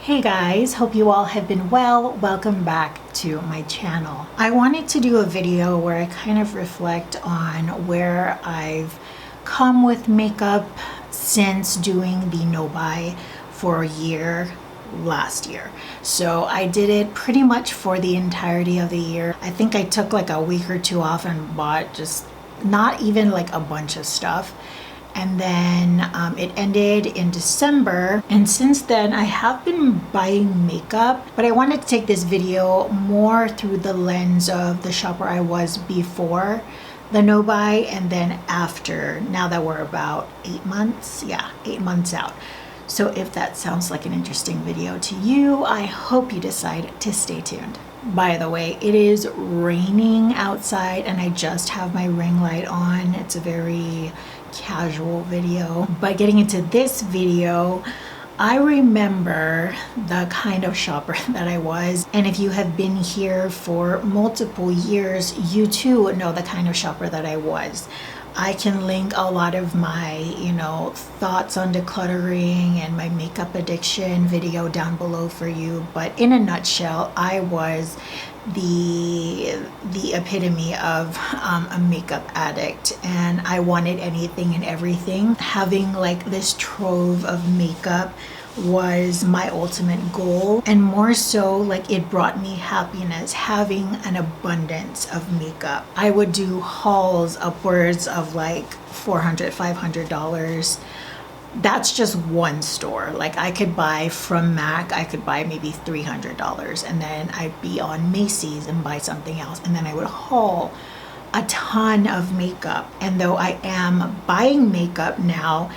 Hey guys, hope you all have been well. Welcome back to my channel. I wanted to do a video where I kind of reflect on where I've come with makeup since doing the no buy for a year last year. So I did it pretty much for the entirety of the year. I think I took like a week or two off and bought just not even like a bunch of stuff. And then it ended in December, and since then I have been buying makeup, but I wanted to take this video more through the lens of the shopper I was before the no buy and then after, now that we're about 8 months, 8 months out. So if that sounds like an interesting video to you, I hope you decide to stay tuned. By the way, it is raining outside and I just have my ring light on. It's a very casual video, but getting into this video, I remember the kind of shopper that I was, and if you have been here for multiple years, you too know the kind of shopper that I was. I can link a lot of my, thoughts on decluttering and my makeup addiction video down below for you, but in a nutshell, I was the epitome of a makeup addict, and I wanted anything and everything. Having like this trove of makeup was my ultimate goal, and more so like it brought me happiness having an abundance of makeup. I would do hauls upwards of like $400, $500. That's just one store. Like I could buy from MAC, I could buy maybe $300, and then I'd be on Macy's and buy something else, and then I would haul a ton of makeup. And though I am buying makeup now,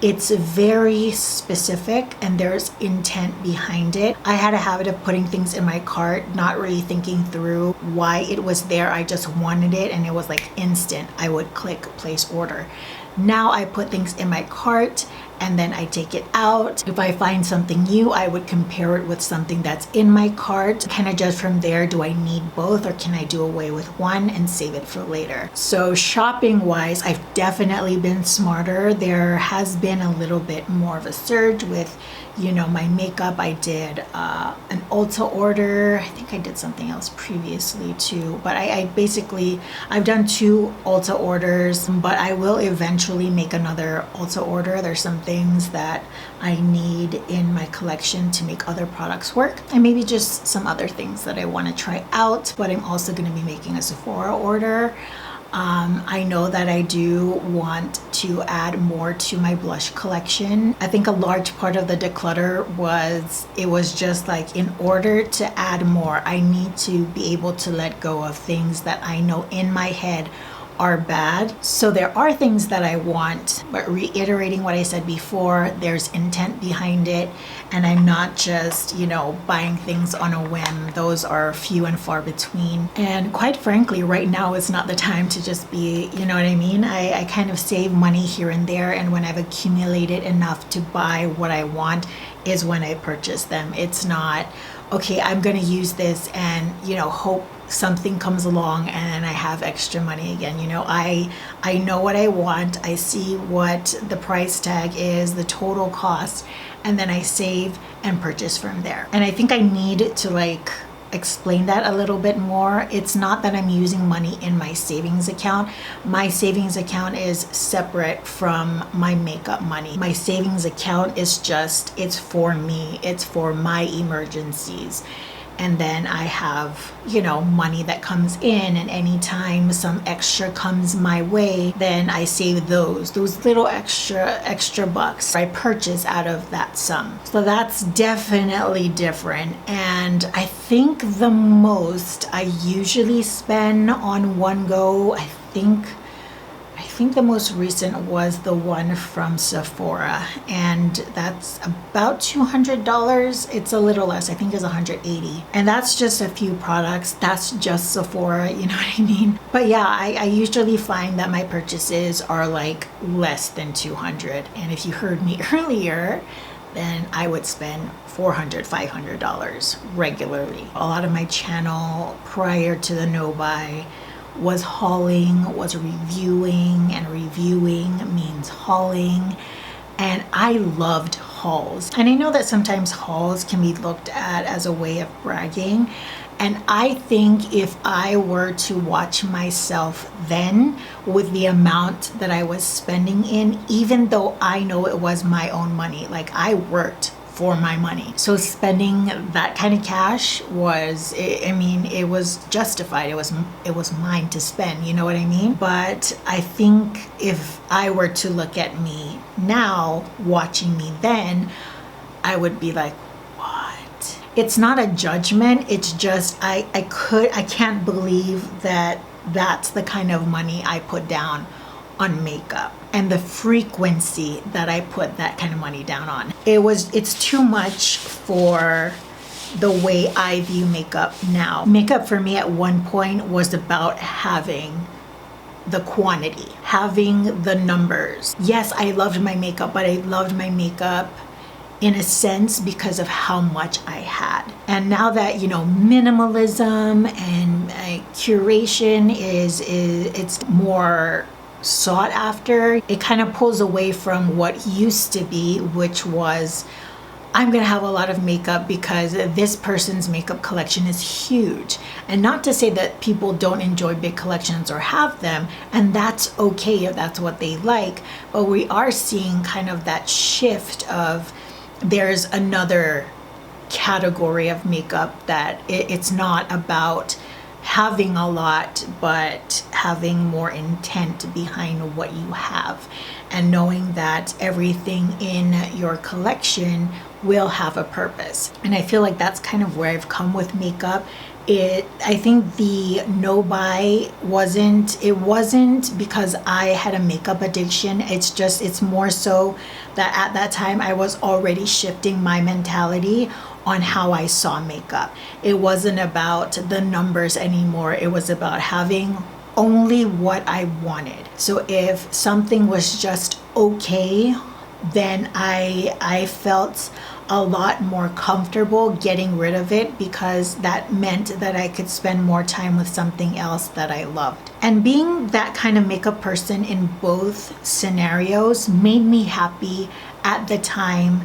it's very specific and there's intent behind it. I had a habit of putting things in my cart, not really thinking through why it was there. I just wanted it and it was like instant. I would click place order. Now I put things in my cart and then I take it out. If I find something new, I would compare it with something that's in my cart. Kind of judge from there, do I need both or can I do away with one and save it for later? So shopping wise, I've definitely been smarter. There has been a little bit more of a surge with, my makeup. I did an Ulta order. I think I did something else previously too, but I've done 2 Ulta orders, but I will eventually make another Ulta order. There's some things that I need in my collection to make other products work, and maybe just some other things that I want to try out, but I'm also going to be making a Sephora order. I know that I do want to add more to my blush collection. I think a large part of the declutter was just like, in order to add more, I need to be able to let go of things that I know in my head are bad. So there are things that I want, but reiterating what I said before, there's intent behind it, and I'm not just, buying things on a whim. Those are few and far between. And quite frankly, right now is not the time to just be, you know what I mean? I kind of save money here and there, and when I've accumulated enough to buy what I want is when I purchase them. It's not, okay, I'm gonna use this and, hope something comes along and I have extra money again. I know what I want. I see what the price tag is, the total cost, and then I save and purchase from there. And I think I need to explain that a little bit more. It's not that I'm using money in my savings account. My savings account is separate from my makeup money. My savings account is it's for me. It's for my emergencies. And then I have, money that comes in, and anytime some extra comes my way, then I save those little extra bucks I purchase out of that sum. So that's definitely different. And I think the most I usually spend on one go, I think the most recent was the one from Sephora, and that's about $200. It's a little less, I think it's $180. And that's just a few products. That's just Sephora, you know what I mean? But yeah, I usually find that my purchases are like less than $200. And if you heard me earlier, then I would spend $400, $500 regularly. A lot of my channel prior to the no buy was hauling, was reviewing, and reviewing means hauling. And I loved hauls. And I know that sometimes hauls can be looked at as a way of bragging. And I think if I were to watch myself then with the amount that I was spending in, even though I know it was my own money, like I worked for my money. So spending that kind of cash was, I mean, it was justified. It was mine to spend, you know what I mean? But I think if I were to look at me now, watching me then, I would be like, what? It's not a judgment. It's just, I can't believe that that's the kind of money I put down on makeup and the frequency that I put that kind of money down on. It's too much for the way I view makeup now. Makeup for me at one point was about having the quantity, having the numbers. Yes, I loved my makeup, but I loved my makeup in a sense because of how much I had. And now that, you know, minimalism and curation it's more sought after, it kind of pulls away from what used to be, which was, I'm gonna have a lot of makeup because this person's makeup collection is huge. And not to say that people don't enjoy big collections or have them, and that's okay if that's what they like, but we are seeing kind of that shift of there's another category of makeup that it's not about having a lot, but having more intent behind what you have, and knowing that everything in your collection will have a purpose. And I feel like that's kind of where I've come with makeup. I think the no buy wasn't because I had a makeup addiction. It's more so that at that time I was already shifting my mentality on how I saw makeup. It wasn't about the numbers anymore. It was about having only what I wanted. So if something was just okay, then I felt a lot more comfortable getting rid of it, because that meant that I could spend more time with something else that I loved. And being that kind of makeup person in both scenarios made me happy at the time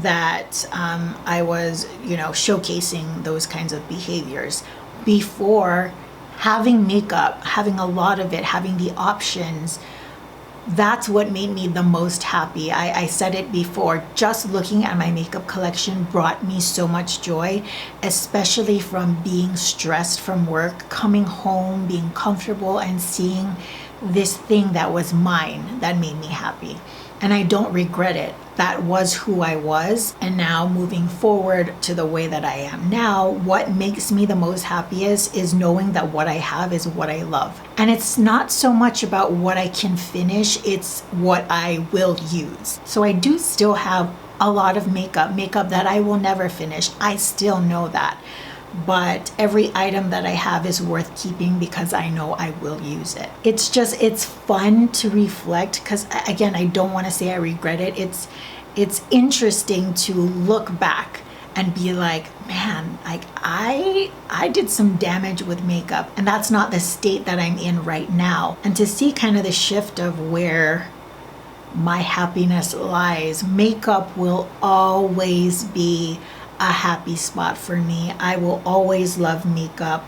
that I was, you know, showcasing those kinds of behaviors. Before, having makeup, having a lot of it, having the options, that's what made me the most happy. I said it before, just looking at my makeup collection brought me so much joy, especially from being stressed from work, coming home, being comfortable and seeing this thing that was mine that made me happy. And I don't regret it. That was who I was. And now moving forward to the way that I am now, what makes me the most happiest is knowing that what I have is what I love. And it's not so much about what I can finish, it's what I will use. So I do still have a lot of makeup that I will never finish. I still know that. But every item that I have is worth keeping because I know I will use it. It's fun to reflect, because again, I don't want to say I regret it. It's interesting to look back and be like, man, like I did some damage with makeup, and that's not the state that I'm in right now. And to see kind of the shift of where my happiness lies, makeup will always be a happy spot for me. I will always love makeup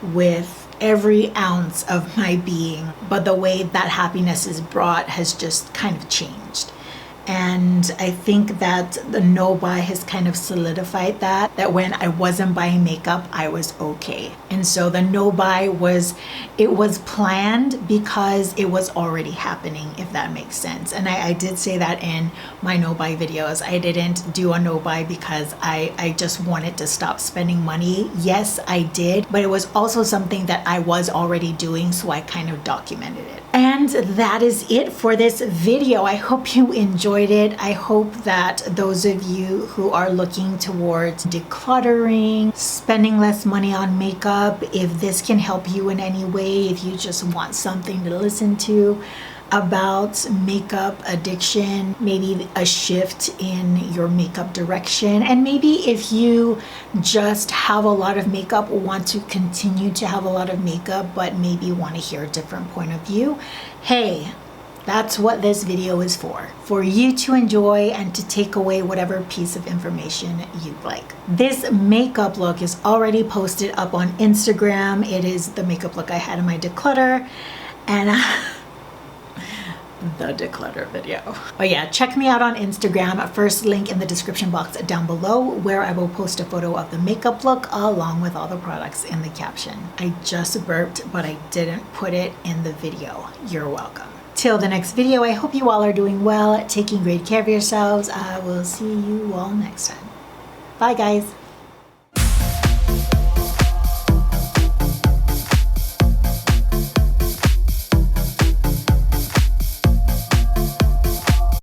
with every ounce of my being, but the way that happiness is brought has just kind of changed. And I think that the no buy has kind of solidified that when I wasn't buying makeup, I was okay. And so the no buy was planned because it was already happening, if that makes sense. And I did say that in my no buy videos. I didn't do a no buy because I just wanted to stop spending money. Yes, I did, but it was also something that I was already doing, so I kind of documented it. And that is it for this video. I hope you enjoyed it. I hope that those of you who are looking towards decluttering, spending less money on makeup, if this can help you in any way, if you just want something to listen to about makeup addiction, maybe a shift in your makeup direction, and maybe if you just have a lot of makeup, want to continue to have a lot of makeup, but maybe want to hear a different point of view, hey, That's what this video is for you to enjoy and to take away whatever piece of information you'd like. This makeup look is already posted up on Instagram. It is the makeup look I had in my declutter and the declutter video. But yeah, check me out on Instagram. First link in the description box down below, where I will post a photo of the makeup look along with all the products in the caption. I just burped, but I didn't put it in the video. You're welcome. Till the next video, I hope you all are doing well, taking great care of yourselves. I will see you all next time. Bye guys.